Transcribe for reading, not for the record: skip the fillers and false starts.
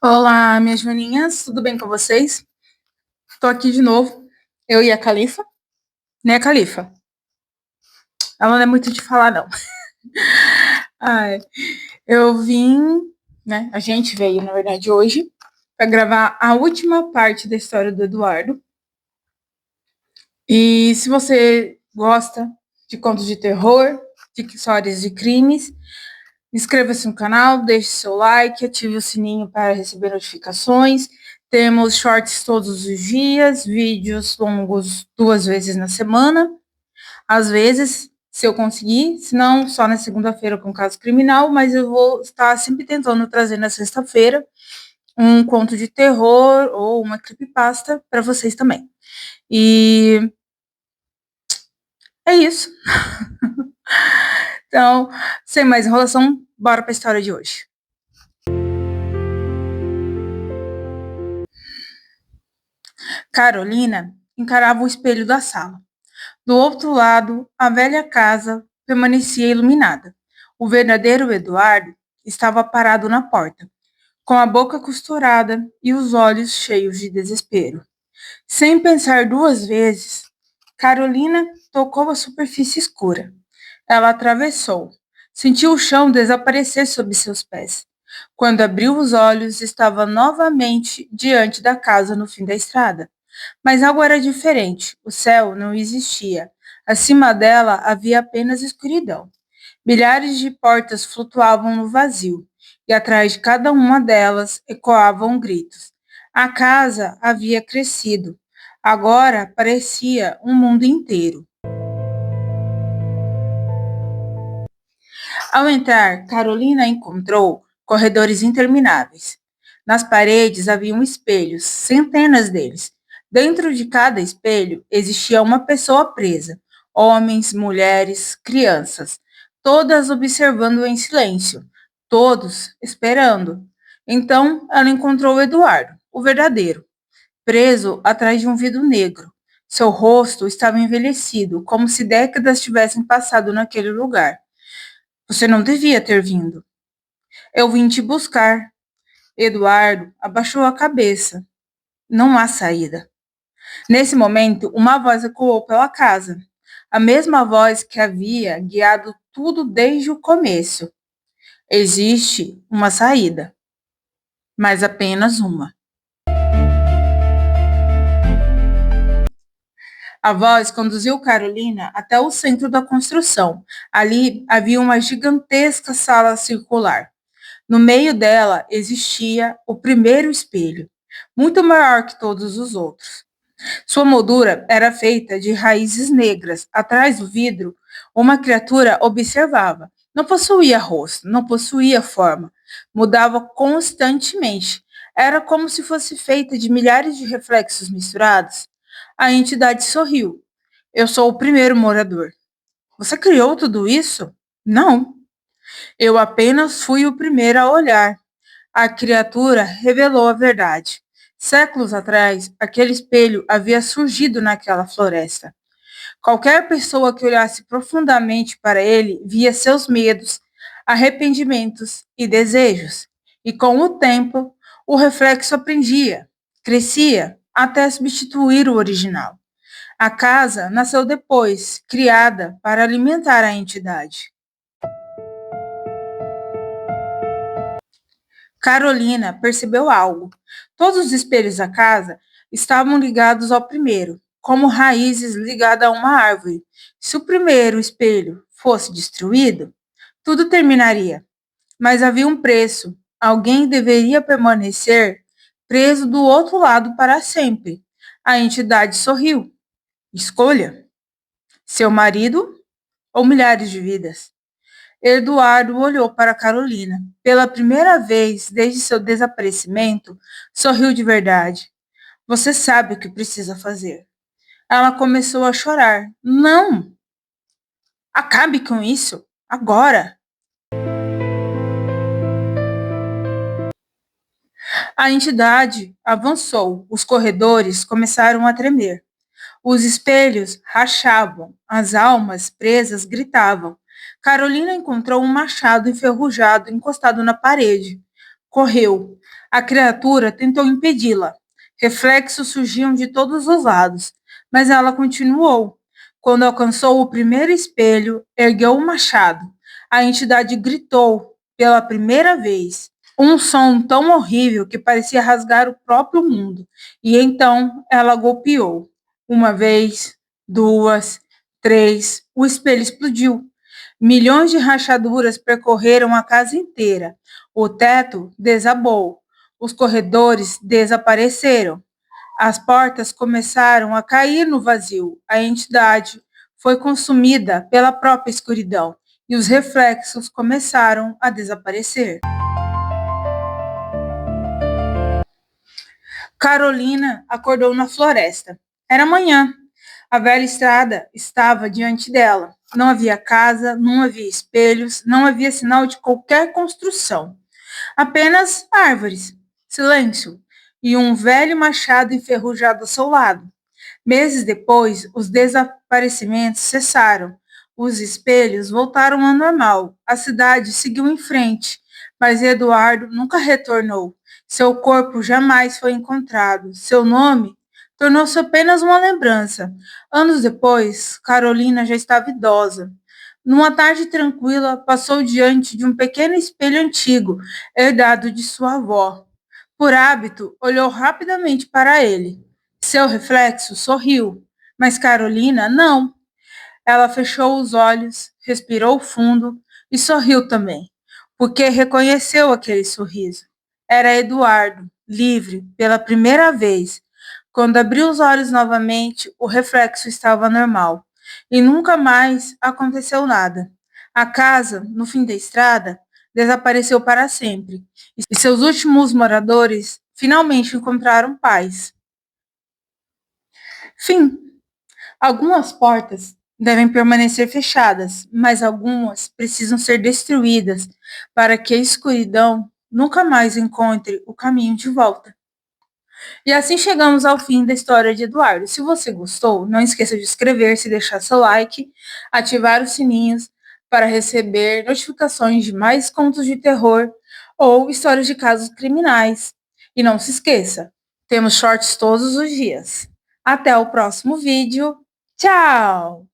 Olá, minhas maninhas, tudo bem com vocês? Tô aqui de novo, eu e a Califa, né, Califa? Ela não é muito de falar, não. Ai, eu vim, né, a gente veio, na verdade, hoje, para gravar a última parte da história do Eduardo. E se você gosta de contos de terror, de histórias de crimes, inscreva-se no canal, deixe seu like, ative o sininho para receber notificações. Temos shorts todos os dias, vídeos longos 2 vezes na semana. Às vezes, se eu conseguir, se não, só na segunda-feira com caso criminal, mas eu vou estar sempre tentando trazer na sexta-feira um conto de terror ou uma creepypasta para vocês também. E é isso. Então, sem mais enrolação, bora para a história de hoje. Carolina encarava o espelho da sala. Do outro lado, a velha casa permanecia iluminada. O verdadeiro Eduardo estava parado na porta, com a boca costurada e os olhos cheios de desespero. Sem pensar 2 vezes, Carolina tocou a superfície escura. Ela atravessou. Sentiu o chão desaparecer sob seus pés. Quando abriu os olhos, estava novamente diante da casa no fim da estrada. Mas algo era diferente. O céu não existia. Acima dela havia apenas escuridão. Milhares de portas flutuavam no vazio, e atrás de cada uma delas ecoavam gritos. A casa havia crescido. Agora parecia um mundo inteiro. Ao entrar, Carolina encontrou corredores intermináveis. Nas paredes haviam espelhos, centenas deles. Dentro de cada espelho existia uma pessoa presa: homens, mulheres, crianças, todas observando em silêncio, todos esperando. Então ela encontrou Eduardo, o verdadeiro, preso atrás de um vidro negro. Seu rosto estava envelhecido, como se décadas tivessem passado naquele lugar. Você não devia ter vindo. Eu vim te buscar. Eduardo abaixou a cabeça. Não há saída. Nesse momento, uma voz ecoou pela casa. A mesma voz que havia guiado tudo desde o começo. Existe uma saída, mas apenas uma. A voz conduziu Carolina até o centro da construção. Ali havia uma gigantesca sala circular. No meio dela existia o primeiro espelho, muito maior que todos os outros. Sua moldura era feita de raízes negras. Atrás do vidro, uma criatura observava. Não possuía rosto, não possuía forma. Mudava constantemente. Era como se fosse feita de milhares de reflexos misturados. A entidade sorriu. Eu sou o primeiro morador. Você criou tudo isso? Não. Eu apenas fui o primeiro a olhar. A criatura revelou a verdade. Séculos atrás, aquele espelho havia surgido naquela floresta. Qualquer pessoa que olhasse profundamente para ele via seus medos, arrependimentos e desejos. E com o tempo, o reflexo aprendia, crescia, até substituir o original. A casa nasceu depois, criada para alimentar a entidade. Carolina percebeu algo. Todos os espelhos da casa estavam ligados ao primeiro, como raízes ligadas a uma árvore. Se o primeiro espelho fosse destruído, tudo terminaria. Mas havia um preço. Alguém deveria permanecer preso do outro lado para sempre. A entidade sorriu. Escolha: seu marido ou milhares de vidas. Eduardo olhou para Carolina. Pela primeira vez desde seu desaparecimento, sorriu de verdade. Você sabe o que precisa fazer. Ela começou a chorar. Não! Acabe com isso! Agora! A entidade avançou. Os corredores começaram a tremer. Os espelhos rachavam. As almas presas gritavam. Carolina encontrou um machado enferrujado encostado na parede. correu. A criatura tentou impedi-la. Reflexos surgiam de todos os lados, mas ela continuou. Quando alcançou o primeiro espelho, ergueu o machado. A entidade gritou pela primeira vez, um som tão horrível que parecia rasgar o próprio mundo. E então ela golpeou. Uma vez, duas, três, o espelho explodiu. Milhões de rachaduras percorreram a casa inteira. O teto desabou. Os corredores desapareceram. As portas começaram a cair no vazio. A entidade foi consumida pela própria escuridão e os reflexos começaram a desaparecer. Carolina acordou na floresta. Era manhã. A velha estrada estava diante dela. Não havia casa, não havia espelhos, não havia sinal de qualquer construção. Apenas árvores, silêncio e um velho machado enferrujado ao seu lado. Meses depois, os desaparecimentos cessaram. Os espelhos voltaram ao normal. A cidade seguiu em frente, mas Eduardo nunca retornou. Seu corpo jamais foi encontrado. Seu nome tornou-se apenas uma lembrança. Anos depois, Carolina já estava idosa. Numa tarde tranquila, passou diante de um pequeno espelho antigo, herdado de sua avó. Por hábito, olhou rapidamente para ele. Seu reflexo sorriu, mas Carolina não. Ela fechou os olhos, respirou fundo e sorriu também, porque reconheceu aquele sorriso. Era Eduardo, livre, pela primeira vez. Quando abriu os olhos novamente, o reflexo estava normal. E nunca mais aconteceu nada. A casa, no fim da estrada, desapareceu para sempre. E seus últimos moradores finalmente encontraram paz. Fim. Algumas portas devem permanecer fechadas, mas algumas precisam ser destruídas para que a escuridão nunca mais encontre o caminho de volta. E assim chegamos ao fim da história de Eduardo. Se você gostou, não esqueça de inscrever-se, deixar seu like, ativar os sininhos para receber notificações de mais contos de terror ou histórias de casos criminais. E não se esqueça, temos shorts todos os dias. Até o próximo vídeo. Tchau!